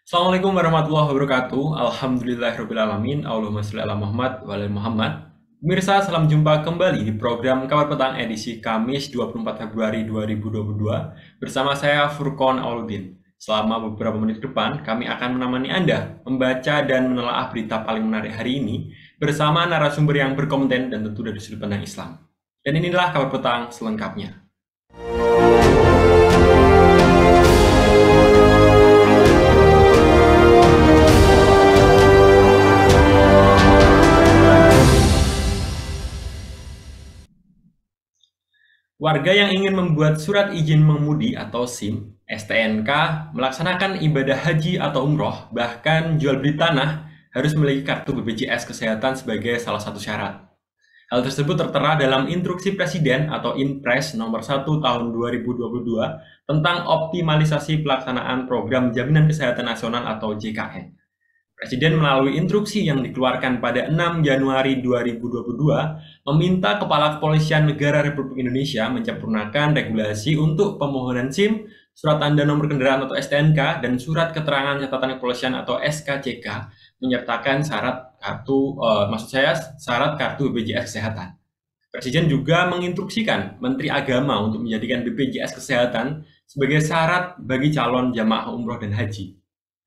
Assalamualaikum warahmatullahi wabarakatuh. Alhamdulillahirrabbilalamin. Allahumma sholli ala Muhammad wa ala Muhammad. Pemirsa, salam jumpa kembali di program Kabar Petang edisi Kamis 24 Februari 2022 bersama saya Furqon Auluddin. Selama beberapa menit ke depan, kami akan menemani Anda membaca dan menelaah berita paling menarik hari ini bersama narasumber yang berkompeten dan tentu dari sudut pandang Islam. Dan inilah Kabar Petang selengkapnya. Warga yang ingin membuat surat izin mengemudi atau SIM, STNK, melaksanakan ibadah haji atau umroh, bahkan jual beli tanah, harus memiliki kartu BPJS Kesehatan sebagai salah satu syarat. Hal tersebut tertera dalam Instruksi Presiden atau Inpres nomor 1 tahun 2022 tentang optimalisasi pelaksanaan Program Jaminan Kesehatan Nasional atau JKN. Presiden melalui instruksi yang dikeluarkan pada 6 Januari 2022 meminta Kepala Kepolisian Negara Republik Indonesia menyempurnakan regulasi untuk pemohonan SIM, surat tanda nomor kendaraan atau STNK, dan surat keterangan catatan kepolisian atau SKCK menyertakan syarat kartu BPJS Kesehatan. Presiden juga menginstruksikan Menteri Agama untuk menjadikan BPJS Kesehatan sebagai syarat bagi calon jamaah umroh dan haji.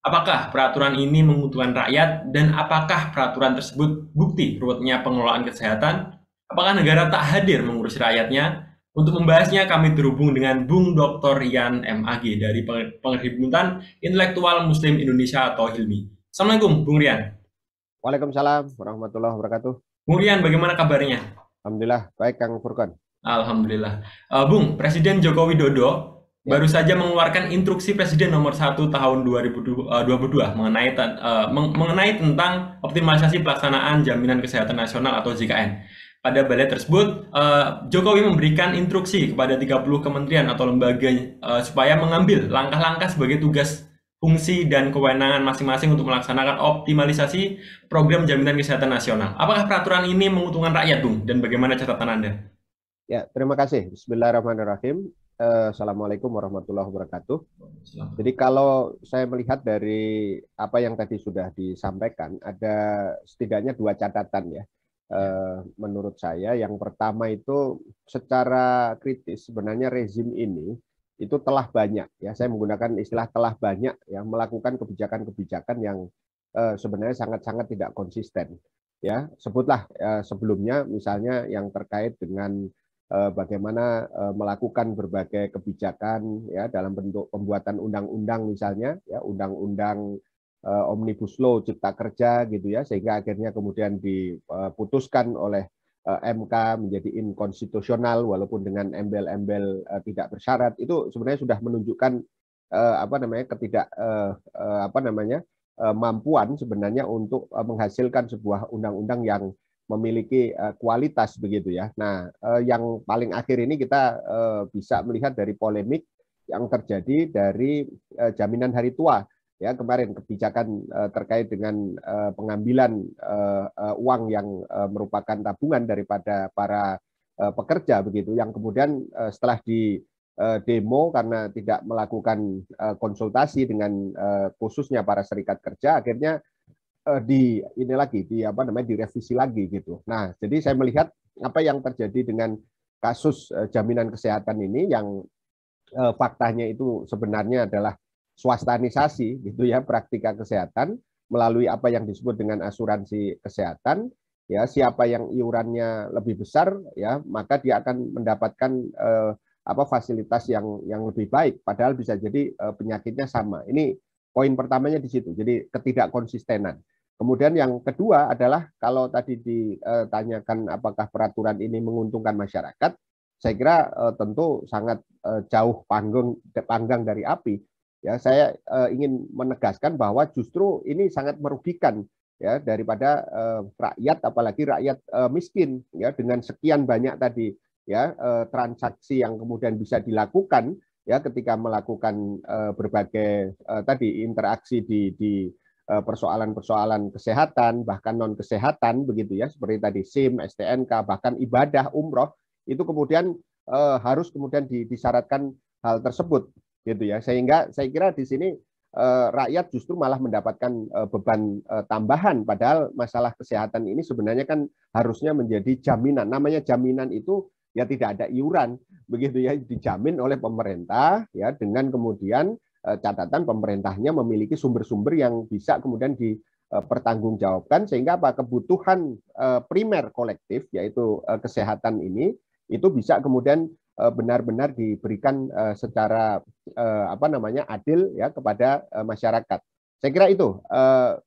Apakah peraturan ini menguntungkan rakyat dan apakah peraturan tersebut bukti ruwetnya pengelolaan kesehatan? Apakah negara tak hadir mengurusi rakyatnya? Untuk membahasnya kami terhubung dengan Bung Dr. Rian MAG dari Perhimpunan Intelektual Muslim Indonesia atau HILMI. Assalamualaikum Bung Rian. Waalaikumsalam warahmatullahi wabarakatuh. Bung Rian, bagaimana kabarnya? Alhamdulillah, baik Kang Furqon. Alhamdulillah. Bung, Presiden Joko Widodo Ya, baru saja mengeluarkan instruksi Presiden nomor 1 tahun 2022 mengenai tentang optimalisasi pelaksanaan Jaminan Kesehatan Nasional atau JKN. Pada balai tersebut, Jokowi memberikan instruksi kepada 30 kementerian atau lembaga supaya mengambil langkah-langkah sebagai tugas, fungsi, dan kewenangan masing-masing untuk melaksanakan optimalisasi program Jaminan Kesehatan Nasional. Apakah peraturan ini menguntungkan rakyat, Bung? Dan bagaimana catatan Anda? ya, terima kasih. Bismillahirrahmanirrahim. Assalamualaikum warahmatullahi wabarakatuh. Jadi kalau saya melihat dari apa yang tadi sudah disampaikan, ada setidaknya dua catatan ya. Menurut saya, yang pertama itu secara kritis sebenarnya rezim ini itu telah banyak ya. Saya menggunakan istilah telah banyak ya melakukan kebijakan-kebijakan yang sebenarnya sangat-sangat tidak konsisten. Ya, sebutlah sebelumnya misalnya yang terkait dengan bagaimana melakukan berbagai kebijakan ya dalam bentuk pembuatan undang-undang misalnya ya undang-undang Omnibus Law Cipta Kerja gitu ya sehingga akhirnya kemudian diputuskan oleh MK menjadi inkonstitusional walaupun dengan embel-embel tidak bersyarat. Itu sebenarnya sudah menunjukkan apa namanya apa namanya mampuan sebenarnya untuk menghasilkan sebuah undang-undang yang memiliki kualitas begitu ya. Nah, yang paling akhir ini kita bisa melihat dari polemik yang terjadi dari jaminan hari tua ya kemarin kebijakan terkait dengan pengambilan uang yang merupakan tabungan daripada para pekerja begitu yang kemudian setelah di demo karena tidak melakukan konsultasi dengan khususnya para serikat kerja akhirnya di ini lagi di apa namanya direvisi lagi gitu. Nah, jadi saya melihat apa yang terjadi dengan kasus jaminan kesehatan ini yang faktanya itu sebenarnya adalah swastanisasi gitu ya praktika kesehatan melalui apa yang disebut dengan asuransi kesehatan ya siapa yang iurannya lebih besar ya maka dia akan mendapatkan apa fasilitas yang lebih baik padahal bisa jadi penyakitnya sama. Ini poin pertamanya di situ. Jadi ketidakkonsistenan. Kemudian yang kedua adalah kalau tadi ditanyakan apakah peraturan ini menguntungkan masyarakat, saya kira tentu sangat jauh panggang dari api. Ya, saya ingin menegaskan bahwa justru ini sangat merugikan ya daripada rakyat, apalagi rakyat miskin ya dengan sekian banyak tadi ya transaksi yang kemudian bisa dilakukan ya ketika melakukan berbagai tadi interaksi di persoalan-persoalan kesehatan, bahkan non kesehatan begitu ya, seperti tadi SIM, STNK, bahkan ibadah umroh itu kemudian harus kemudian disyaratkan hal tersebut gitu ya. Sehingga saya kira di sini rakyat justru malah mendapatkan beban tambahan, padahal masalah kesehatan ini sebenarnya kan harusnya menjadi jaminan. Namanya jaminan itu ya tidak ada iuran, begitu ya, dijamin oleh pemerintah ya, dengan kemudian catatan pemerintahnya memiliki sumber-sumber yang bisa kemudian dipertanggungjawabkan, sehingga apa, kebutuhan primer kolektif yaitu kesehatan ini itu bisa kemudian benar-benar diberikan secara apa namanya adil ya kepada masyarakat. Saya kira itu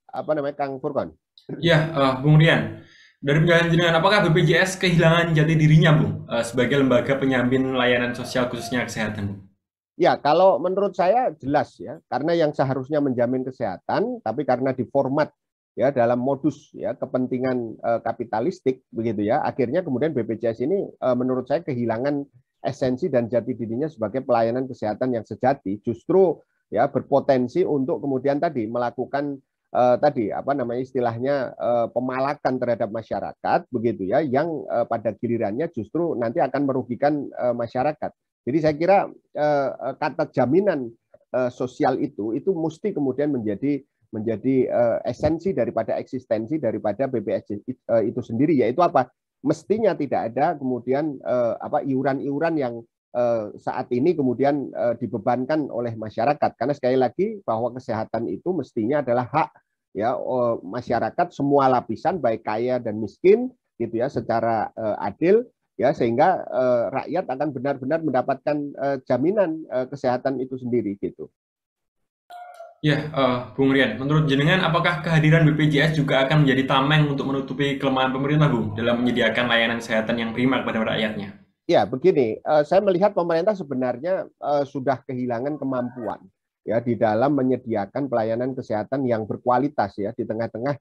apa namanya, Kang Furkon. Ya, Bung Rian. Dari penjelasan jenengan, apakah BPJS kehilangan jati dirinya, Bung, sebagai lembaga penjamin layanan sosial khususnya kesehatan, Bung? Ya, kalau menurut saya jelas ya, karena yang seharusnya menjamin kesehatan, tapi karena diformat ya dalam modus ya kepentingan kapitalistik begitu ya, akhirnya kemudian BPJS ini menurut saya kehilangan esensi dan jati dirinya sebagai pelayanan kesehatan yang sejati, justru ya berpotensi untuk kemudian tadi melakukan tadi apa namanya istilahnya pemalakan terhadap masyarakat begitu ya, yang pada gilirannya justru nanti akan merugikan masyarakat. Jadi saya kira kata jaminan sosial itu mesti kemudian menjadi esensi daripada eksistensi daripada BPJS itu sendiri, yaitu apa? Mestinya tidak ada kemudian apa iuran-iuran yang saat ini kemudian dibebankan oleh masyarakat, karena sekali lagi bahwa kesehatan itu mestinya adalah hak ya masyarakat semua lapisan baik kaya dan miskin gitu ya, secara adil ya, sehingga rakyat akan benar-benar mendapatkan jaminan kesehatan itu sendiri gitu. Ya, Bung Rian, menurut jenengan apakah kehadiran BPJS juga akan menjadi tameng untuk menutupi kelemahan pemerintah, Bung, dalam menyediakan layanan kesehatan yang prima kepada rakyatnya? Ya, begini, saya melihat pemerintah sebenarnya sudah kehilangan kemampuan ya di dalam menyediakan pelayanan kesehatan yang berkualitas ya di tengah-tengah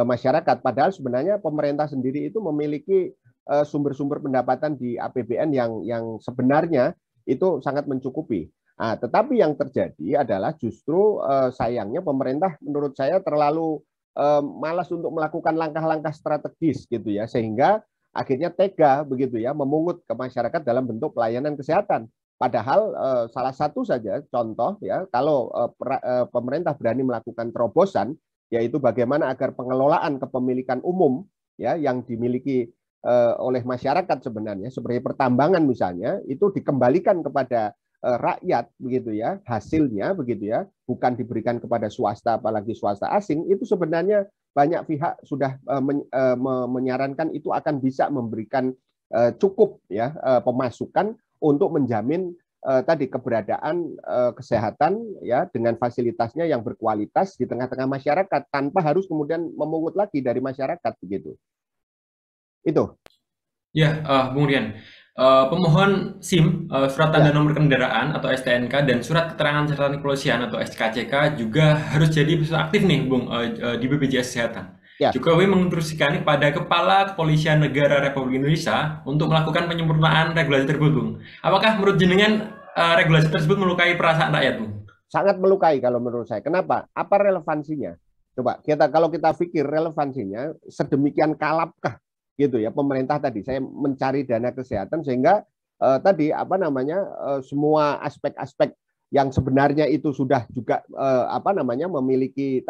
masyarakat. Padahal sebenarnya pemerintah sendiri itu memiliki sumber-sumber pendapatan di APBN yang sebenarnya itu sangat mencukupi. Nah, tetapi yang terjadi adalah justru sayangnya pemerintah menurut saya terlalu malas untuk melakukan langkah-langkah strategis gitu ya, sehingga akhirnya tega begitu ya memungut ke masyarakat dalam bentuk pelayanan kesehatan. Padahal salah satu saja contoh ya, kalau pemerintah berani melakukan terobosan, yaitu bagaimana agar pengelolaan kepemilikan umum ya yang dimiliki oleh masyarakat sebenarnya seperti pertambangan misalnya itu dikembalikan kepada rakyat begitu ya, hasilnya begitu ya, bukan diberikan kepada swasta apalagi swasta asing. Itu sebenarnya banyak pihak sudah menyarankan itu akan bisa memberikan cukup ya pemasukan untuk menjamin tadi keberadaan kesehatan ya dengan fasilitasnya yang berkualitas di tengah-tengah masyarakat tanpa harus kemudian memungut lagi dari masyarakat begitu. Itu. Ya, Bung Rian. Pemohon SIM, surat tanda Ya. nomor kendaraan atau STNK, dan surat keterangan catatan kepolisian atau SKCK juga harus jadi aktif nih, Bung, di BPJS Kesehatan. Ya. Jokowi menginstruksikan kepada Kepala Kepolisian Negara Republik Indonesia untuk melakukan penyempurnaan regulasi tersebut, Bung. Apakah menurut jenengan regulasi tersebut melukai perasaan rakyat, Bung? Sangat melukai kalau menurut saya. Kenapa? Apa relevansinya? Coba kalau kita pikir relevansinya sedemikian kalapkah gitu ya pemerintah tadi saya mencari dana kesehatan sehingga tadi apa namanya semua aspek-aspek yang sebenarnya itu sudah juga apa namanya memiliki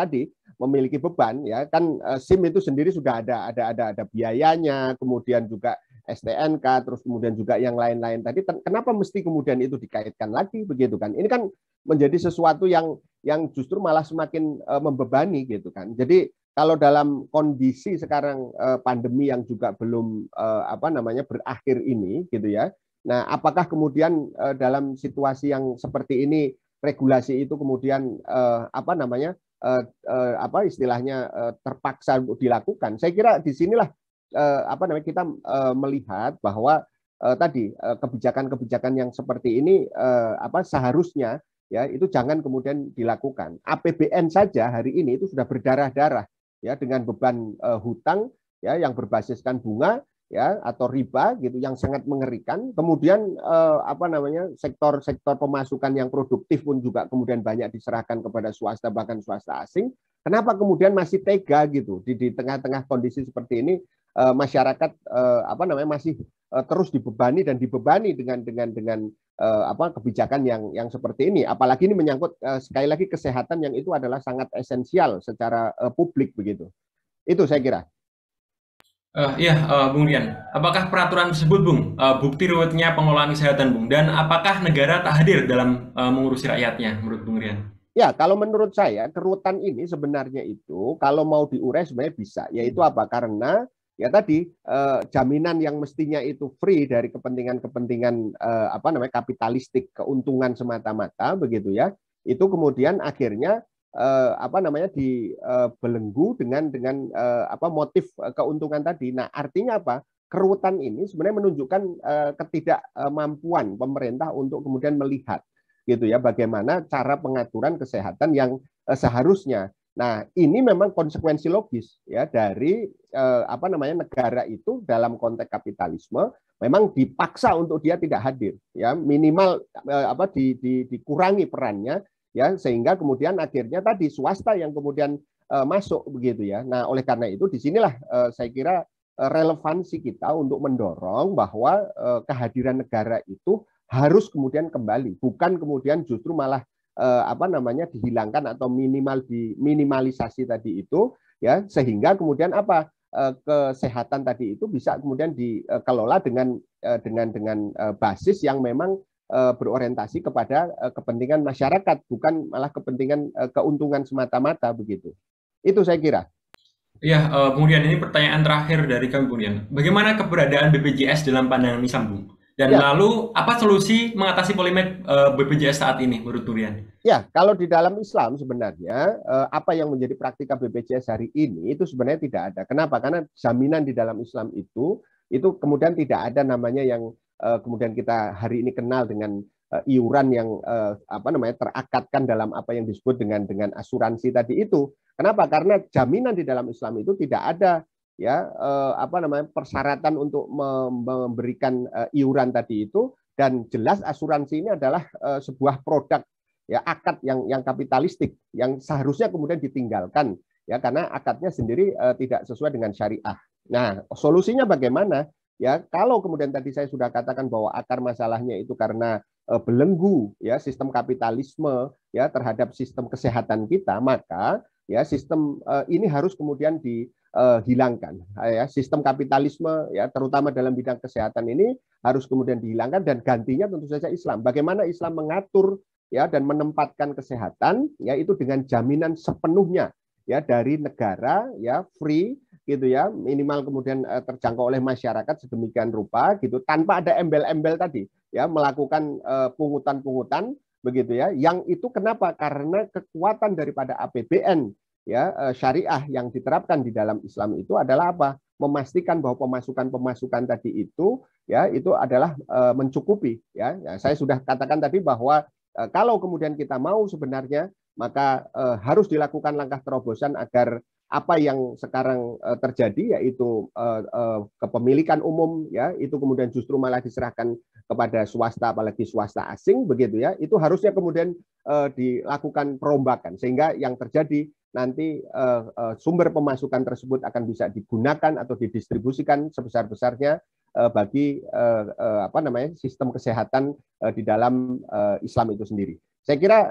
beban ya kan, SIM itu sendiri sudah ada biayanya, kemudian juga STNK, terus kemudian juga yang lain-lain tadi, kenapa mesti kemudian itu dikaitkan lagi begitu kan? Ini kan menjadi sesuatu yang justru malah semakin membebani gitu kan. Jadi kalau dalam kondisi sekarang pandemi yang juga belum apa namanya berakhir ini gitu ya. Nah, apakah kemudian dalam situasi yang seperti ini regulasi itu kemudian apa namanya apa istilahnya terpaksa untuk dilakukan? Saya kira disinilah apa namanya kita melihat bahwa tadi kebijakan-kebijakan yang seperti ini apa seharusnya ya itu jangan kemudian dilakukan. APBN saja hari ini itu sudah berdarah-darah ya dengan beban hutang ya yang berbasiskan bunga ya atau riba gitu yang sangat mengerikan. Kemudian apa namanya sektor-sektor pemasukan yang produktif pun juga kemudian banyak diserahkan kepada swasta bahkan swasta asing. Kenapa kemudian masih tega gitu di tengah-tengah kondisi seperti ini masyarakat masih terus dibebani dengan kebijakan yang seperti ini. Apalagi ini menyangkut sekali lagi kesehatan yang itu adalah sangat esensial secara publik begitu. Itu saya kira. Bung Rian, apakah peraturan tersebut, Bung, bukti ruwetnya pengelolaan kesehatan, Bung, dan apakah negara tak hadir dalam mengurusi rakyatnya, menurut Bung Rian? Ya, kalau menurut saya keruwetan ini sebenarnya itu kalau mau diurai sebenarnya bisa, yaitu apa? Karena ya tadi jaminan yang mestinya itu free dari kepentingan-kepentingan kapitalistik, keuntungan semata-mata begitu ya, itu kemudian akhirnya dibelenggu dengan motif keuntungan tadi. Nah, artinya apa? Keruwetan ini sebenarnya menunjukkan ketidakmampuan pemerintah untuk kemudian melihat gitu ya bagaimana cara pengaturan kesehatan yang seharusnya. Nah, ini memang konsekuensi logis ya dari negara itu dalam konteks kapitalisme memang dipaksa untuk dia tidak hadir ya, minimal dikurangi perannya ya, sehingga kemudian akhirnya tadi swasta yang kemudian masuk begitu ya. Nah, oleh karena itu disinilah saya kira relevansi kita untuk mendorong bahwa kehadiran negara itu harus kemudian kembali, bukan kemudian justru malah dihilangkan atau minimalisasi tadi itu ya, sehingga kemudian kesehatan tadi itu bisa kemudian dikelola dengan basis yang memang berorientasi kepada kepentingan masyarakat, bukan malah kepentingan keuntungan semata-mata begitu. Itu saya kira. Ya, Bung Rian, ini pertanyaan terakhir dari kami, Bung Rian. Bagaimana keberadaan BPJS dalam pandangan Islam, Bung? Dan lalu apa solusi mengatasi polemik BPJS saat ini menurut Bung Rian? Ya, kalau di dalam Islam sebenarnya apa yang menjadi praktika BPJS hari ini itu sebenarnya tidak ada. Kenapa? Karena jaminan di dalam Islam itu kemudian tidak ada namanya yang kemudian kita hari ini kenal dengan iuran yang terakatkan dalam apa yang disebut dengan asuransi tadi itu. Kenapa? Karena jaminan di dalam Islam itu tidak ada ya persyaratan untuk memberikan iuran tadi itu, dan jelas asuransi ini adalah sebuah produk ya, akad yang kapitalistik yang seharusnya kemudian ditinggalkan ya, karena akadnya sendiri tidak sesuai dengan syariah. Nah, solusinya bagaimana? Ya, kalau kemudian tadi saya sudah katakan bahwa akar masalahnya itu karena belenggu ya sistem kapitalisme ya terhadap sistem kesehatan kita, maka ya sistem ini harus kemudian dihilangkan ya, sistem kapitalisme ya terutama dalam bidang kesehatan ini harus kemudian dihilangkan, dan gantinya tentu saja Islam. Bagaimana Islam mengatur ya dan menempatkan kesehatan ya itu dengan jaminan sepenuhnya ya dari negara ya, free gitu ya, minimal kemudian terjangkau oleh masyarakat sedemikian rupa gitu, tanpa ada embel-embel tadi ya, melakukan pungutan-pungutan begitu ya, yang itu kenapa? Karena kekuatan daripada APBN ya syariah yang diterapkan di dalam Islam itu adalah apa? Memastikan bahwa pemasukan tadi itu ya itu adalah mencukupi ya. Saya sudah katakan tadi bahwa kalau kemudian kita mau sebenarnya maka harus dilakukan langkah terobosan agar apa yang sekarang terjadi yaitu kepemilikan umum ya itu kemudian justru malah diserahkan kepada swasta, apalagi swasta asing begitu ya, itu harusnya kemudian dilakukan perombakan sehingga yang terjadi nanti sumber pemasukan tersebut akan bisa digunakan atau didistribusikan sebesar-besarnya bagi sistem kesehatan di dalam Islam itu sendiri. Saya kira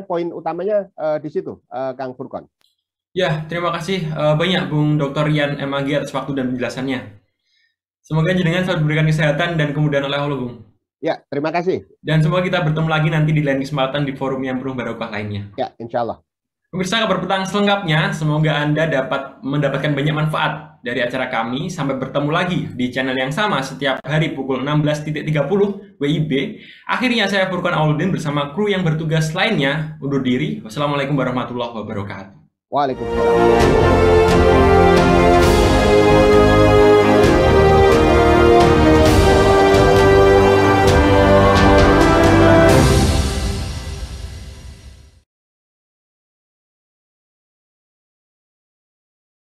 poin utamanya di situ, Kang Furqon. Ya, terima kasih banyak Bung Dr. Rian M. Maggi atas waktu dan penjelasannya. Semoga jenengan selalu diberikan kesehatan dan kemudahan oleh Allah, Bung. Ya, terima kasih. Dan semoga kita bertemu lagi nanti di lain kesempatan di forum yang penuh barokah lainnya. Ya, insya Allah. Pemirsa Kabar Petang selengkapnya, semoga Anda dapat mendapatkan banyak manfaat dari acara kami. Sampai bertemu lagi di channel yang sama setiap hari pukul 16.30 WIB. Akhirnya saya Furqon Auluddin bersama kru yang bertugas lainnya undur diri. Wassalamualaikum warahmatullahi wabarakatuh. Waalaikumsalam.